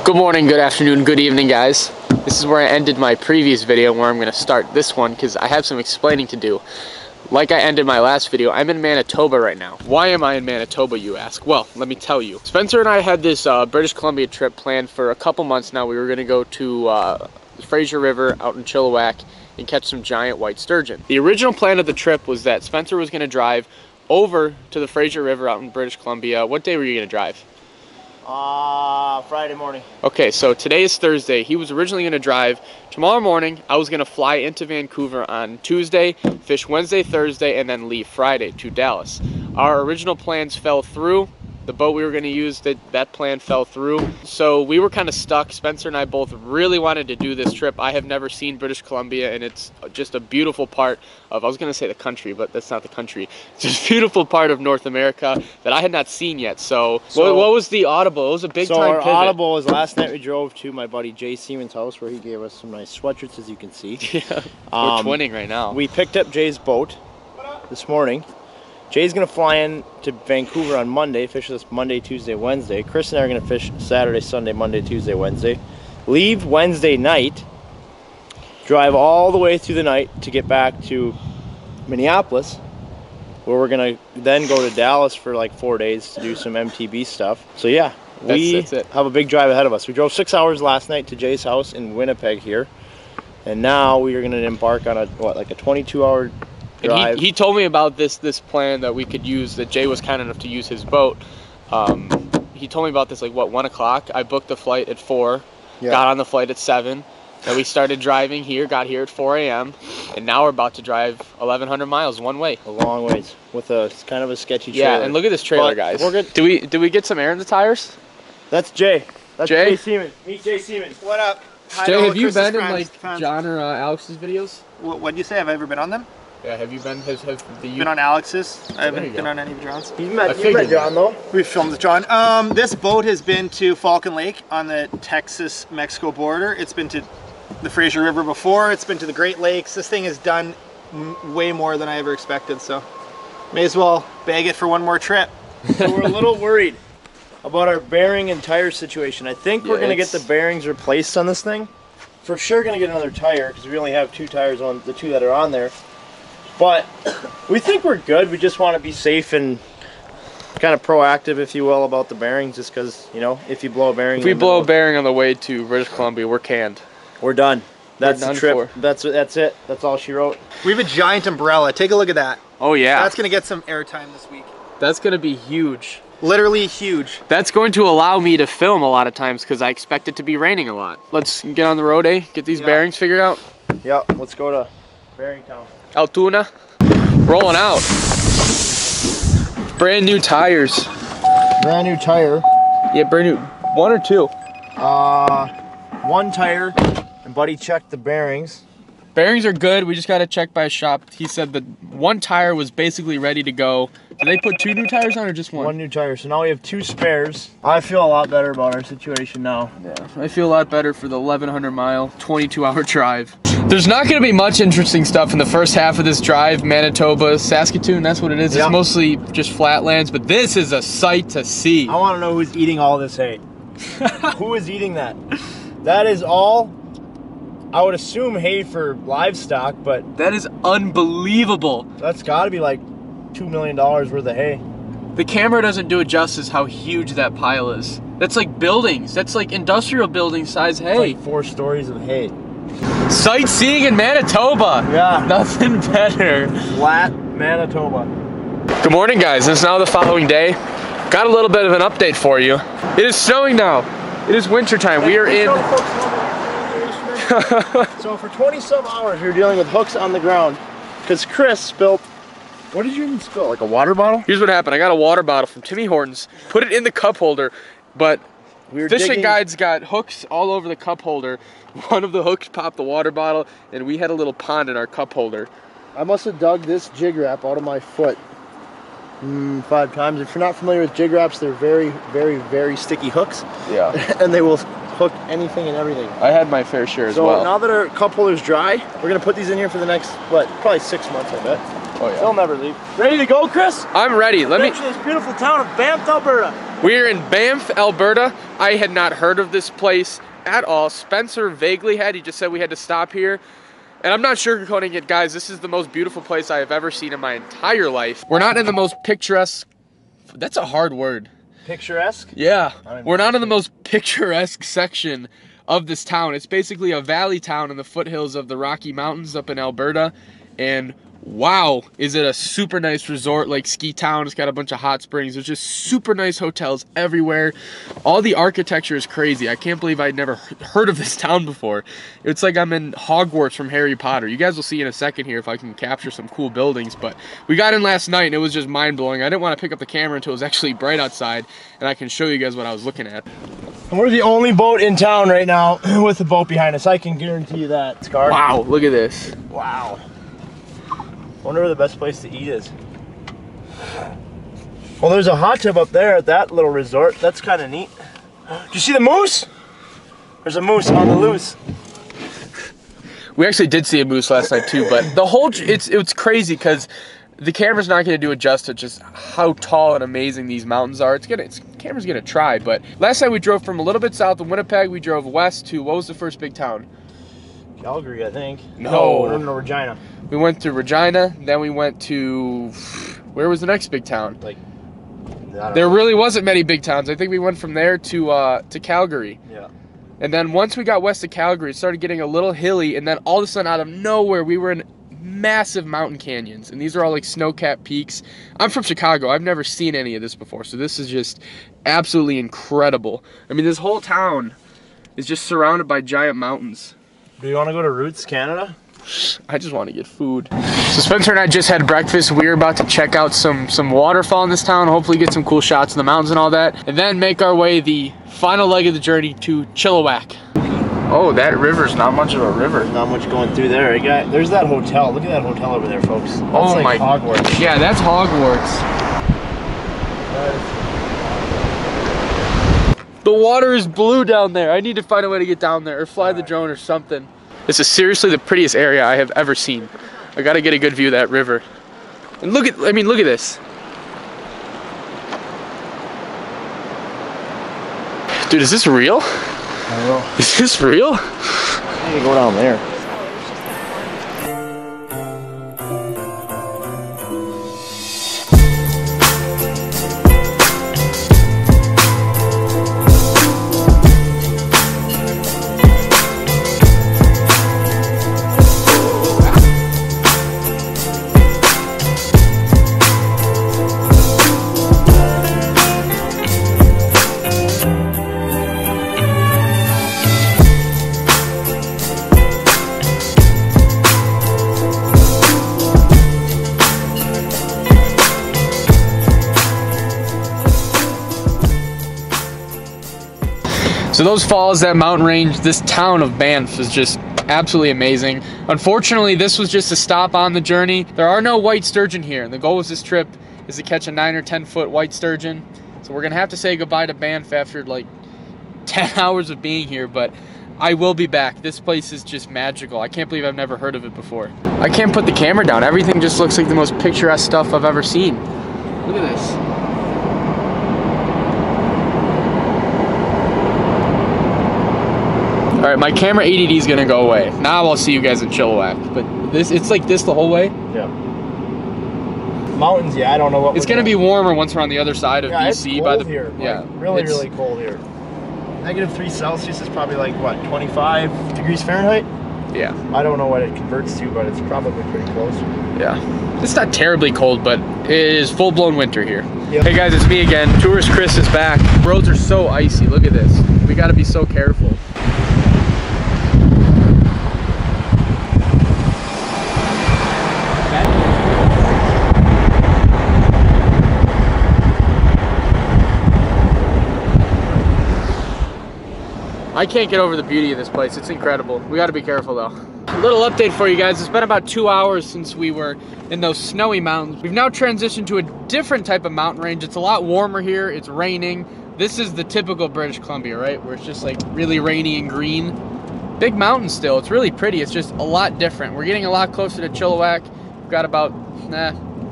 Good morning, good afternoon, good evening, guys. This is where I ended my previous video, where I'm going to start this one because I have some explaining to do. Like I ended my last video, I'm in Manitoba right now. Why am I in Manitoba, you ask? Well, let me tell you. Spencer and I had this British Columbia trip planned for a couple months now. We were going to go to the Fraser River out in Chilliwack and catch some giant white sturgeon. The original plan of the trip was that Spencer was going to drive over to the Fraser River out in British Columbia. What day were you going to drive? Friday morning. Okay, so today is Thursday. He was originally going to drive tomorrow morning. I was going to fly into Vancouver on Tuesday, fish Wednesday, Thursday, and then leave Friday to Dallas. Our original plans fell through. The boat we were going to use, that plan fell through. So we were kind of stuck. Spencer and I both really wanted to do this trip. I have never seen British Columbia, and it's just a beautiful part of, I was going to say the country, but that's not the country. It's just a beautiful part of North America that I had not seen yet. So what was the audible? It was a big time pivot. So our audible was last night we drove to my buddy Jay Seaman's house where he gave us some nice sweatshirts, as you can see. Yeah, we're twinning right now. We picked up Jay's boat this morning. Jay's going to fly in to Vancouver on Monday, fish this Monday, Tuesday, Wednesday. Chris and I are going to fish Saturday, Sunday, Monday, Tuesday, Wednesday. Leave Wednesday night, drive all the way through the night to get back to Minneapolis, where we're going to then go to Dallas for like 4 days to do some MTB stuff. So yeah, that's it. Have a big drive ahead of us. We drove 6 hours last night to Jay's house in Winnipeg here, and now we are going to embark on a 22-hour and he told me about this plan that we could use, that Jay was kind enough to use his boat. He told me about this like, what, 1 o'clock? I booked the flight at 4, got on the flight at 7, and we started driving here, got here at 4 a.m., and now we're about to drive 1,100 miles one way. A long ways, with a kind of a sketchy trailer. Yeah, and look at this trailer, guys. We're good. Do we get some air in the tires? That's Jay. That's Jay Seaman. Meet Jay Seaman. What up? Jay, have you been in like John or Alex's videos? What'd you say? Have I ever been on them? Yeah, have you been? Been on Alex's? I haven't been on any of John's. You've met John though. We filmed with John. This boat has been to Falcon Lake on the Texas-Mexico border. It's been to the Fraser River before. It's been to the Great Lakes. This thing has done way more than I ever expected, so may as well bag it for one more trip. So we're a little worried about our bearing and tire situation. I think we're going to get the bearings replaced on this thing. For sure going to get another tire because we only have 2 tires on the 2 that are on there. But we think we're good. We just want to be safe and kind of proactive, if you will, about the bearings, just because, you know, if you blow a bearing. If we blow a bearing on the way to British Columbia, we're canned. We're done. That's the trip. That's it. That's all she wrote. We have a giant umbrella. Take a look at that. Oh yeah. That's going to get some airtime this week. That's going to be huge. Literally huge. That's going to allow me to film a lot of times because I expect it to be raining a lot. Let's get on the road, eh? Get these bearings figured out. Yeah, let's go to Bearing Town. Altoona, rolling out. Brand new tires. Brand new tire. Yeah, brand new. 1 or 2? 1 tire. And Buddy checked the bearings. Bearings are good. We just got to check by a shop. He said that 1 tire was basically ready to go. Did they put 2 new tires on or just 1? 1 new tire. So now we have 2 spares. I feel a lot better about our situation now. Yeah, I feel a lot better for the 1,100 mile, 22-hour drive. There's not going to be much interesting stuff in the first half of this drive. Manitoba, Saskatoon, that's what it is. It's mostly just flatlands, but this is a sight to see. I want to know who's eating all this hay. Who is eating that? That is all, I would assume, hay for livestock, but that is unbelievable. That's got to be like $2 million worth of hay. The camera doesn't do it justice how huge that pile is. That's like buildings. That's like industrial building size hay. It's like 4 stories of hay. Sightseeing in Manitoba. Yeah. Nothing better. Flat Manitoba. Good morning, guys. It's now the following day. Got a little bit of an update for you. It is snowing now. It is winter time. We are in... So for 20-some hours we were dealing with hooks on the ground because Chris spilled... What did you even spill? Like a water bottle? Here's what happened. I got a water bottle from Timmy Hortons, put it in the cup holder, but fishing guides got hooks all over the cup holder. One of the hooks popped the water bottle, and we had a little pond in our cup holder. I must have dug this jig wrap out of my foot 5 times. If you're not familiar with jig wraps, they're very, very, very sticky hooks. Yeah. And they will hook anything and everything. I had my fair share as well. So now that our cup holder's dry, we're going to put these in here for the next, what, probably 6 months, I bet. Oh yeah. They'll never leave. Ready to go, Chris? I'm ready. Let me... This beautiful town of Banff, Alberta. We're in Banff, Alberta. I had not heard of this place at all. Spencer vaguely had. He just said we had to stop here. And I'm not sugarcoating it, guys. This is the most beautiful place I have ever seen in my entire life. We're not in the most picturesque... That's a hard word. Picturesque? Yeah. We're not in the most picturesque section of this town. It's basically a valley town in the foothills of the Rocky Mountains up in Alberta. And wow, is it a super nice resort, like ski town. It's got a bunch of hot springs. There's just super nice hotels everywhere. All the architecture is crazy. I can't believe I'd never heard of this town before. It's like I'm in Hogwarts from Harry Potter. You guys will see in a second here if I can capture some cool buildings, but we got in last night and it was just mind-blowing. I didn't want to pick up the camera until it was actually bright outside and I can show you guys what I was looking at. And we're the only boat in town right now with a boat behind us. I can guarantee you that. Scar. Wow, look at this. Wow. Wonder where the best place to eat is. Well, there's a hot tub up there at that little resort. That's kind of neat. Did you see the moose? There's a moose on the loose. We actually did see a moose last night too, but the whole it's crazy because the camera's not going to do it justice just how tall and amazing these mountains are. Camera's going to try, but last night we drove from a little bit south of Winnipeg. We drove west to, what was the first big town? Calgary, I think. No, Regina. We went to Regina, then we went to, where was the next big town? Like, there really wasn't many big towns. I think we went from there to Calgary. Yeah. And then once we got west of Calgary, it started getting a little hilly, and then all of a sudden out of nowhere, we were in massive mountain canyons, and these are all like snow-capped peaks. I'm from Chicago. I've never seen any of this before, so this is just absolutely incredible. I mean, this whole town is just surrounded by giant mountains. Do you want to go to Roots, Canada? I just want to get food. So Spencer and I just had breakfast. We're about to check out some waterfall in this town, hopefully get some cool shots of the mountains and all that, and then make our way the final leg of the journey to Chilliwack. Oh, that river's not much of a river. There's not much going through there. There's that hotel. Look at that hotel over there, folks. That's oh like my, Hogwarts. Yeah, that's Hogwarts. The water is blue down there. I need to find a way to get down there or fly the drone or something. This is seriously the prettiest area I have ever seen. I gotta get a good view of that river. And look at this. Dude, is this real? I don't know. Is this real? I need to go down there. So those falls, that mountain range, this town of Banff is just absolutely amazing. Unfortunately, this was just a stop on the journey. There are no white sturgeon here, and the goal of this trip is to catch a 9 or 10 foot white sturgeon. So we're gonna have to say goodbye to Banff after like 10 hours of being here, but I will be back. This place is just magical. I can't believe I've never heard of it before. I can't put the camera down. Everything just looks like the most picturesque stuff I've ever seen. Look at this. All right, my camera ADD is gonna go away. Now I'll see you guys in Chilliwack. But it's like this the whole way? Yeah. Mountains, yeah, I don't know what it's gonna be warmer once we're on the other side of BC. It's cold by the here. yeah, like, really cold here. -3 Celsius is probably like what, 25 degrees Fahrenheit? Yeah. I don't know what it converts to, but it's probably pretty close. Yeah. It's not terribly cold, but it is full-blown winter here. Yep. Hey guys, it's me again. Tourist Chris is back. Roads are so icy. Look at this. We gotta be so careful. I can't get over the beauty of this place. It's incredible. We got to be careful though. A little update for you guys. It's been about 2 hours since we were in those snowy mountains. We've now transitioned to a different type of mountain range. It's a lot warmer here. It's raining. This is the typical British Columbia, right? Where it's just like really rainy and green. Big mountain still. It's really pretty. It's just a lot different. We're getting a lot closer to Chilliwack. We've got about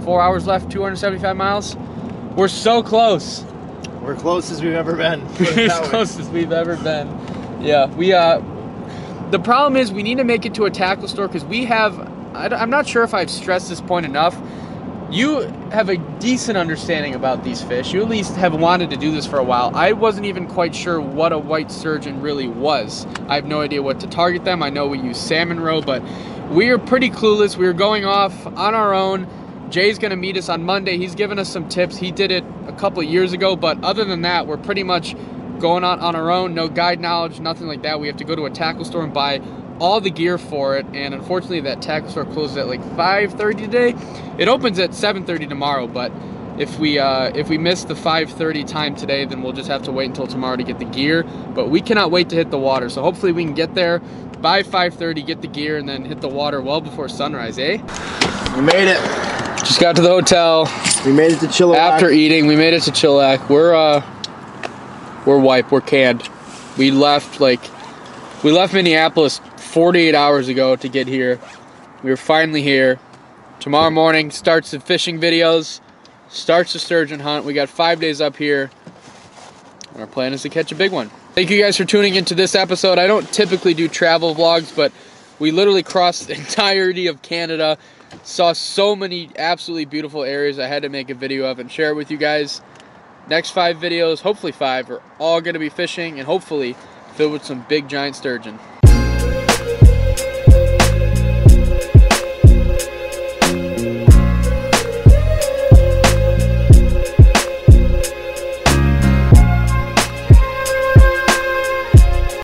4 hours left, 275 miles. We're so close. We're close as we've ever been. Put it As that way. close as we've ever been. Yeah, we the problem is we need to make it to a tackle store because we have, I'm not sure if I've stressed this point enough. You have a decent understanding about these fish. You at least have wanted to do this for a while. I wasn't even quite sure what a white sturgeon really was. I have no idea what to target them. I know we use salmon roe, but we are pretty clueless. We are going off on our own. Jay's gonna meet us on Monday. He's given us some tips. He did it a couple of years ago, but other than that, we're pretty much going on our own. No guide knowledge, nothing like that. We have to go to a tackle store and buy all the gear for it, and unfortunately that tackle store closes at like 5:30 today. It opens at 7:30 tomorrow, but if we miss the 5:30 time today, then we'll just have to wait until tomorrow to get the gear. But we cannot wait to hit the water, so hopefully we can get there by 5:30, get the gear, and then hit the water well before sunrise, eh? We made it. Just got to the hotel. We made it to Chilliwack. After eating, we made it to Chilliwack. We're wiped. We're canned. We left Minneapolis 48 hours ago to get here. We were finally here. Tomorrow morning starts the fishing videos, starts the sturgeon hunt. We got 5 days up here, and our plan is to catch a big one. Thank you guys for tuning into this episode. I don't typically do travel vlogs, but we literally crossed the entirety of Canada, saw so many absolutely beautiful areas I had to make a video of and share it with you guys. Next 5 videos, hopefully 5, are all going to be fishing and hopefully filled with some big giant sturgeon.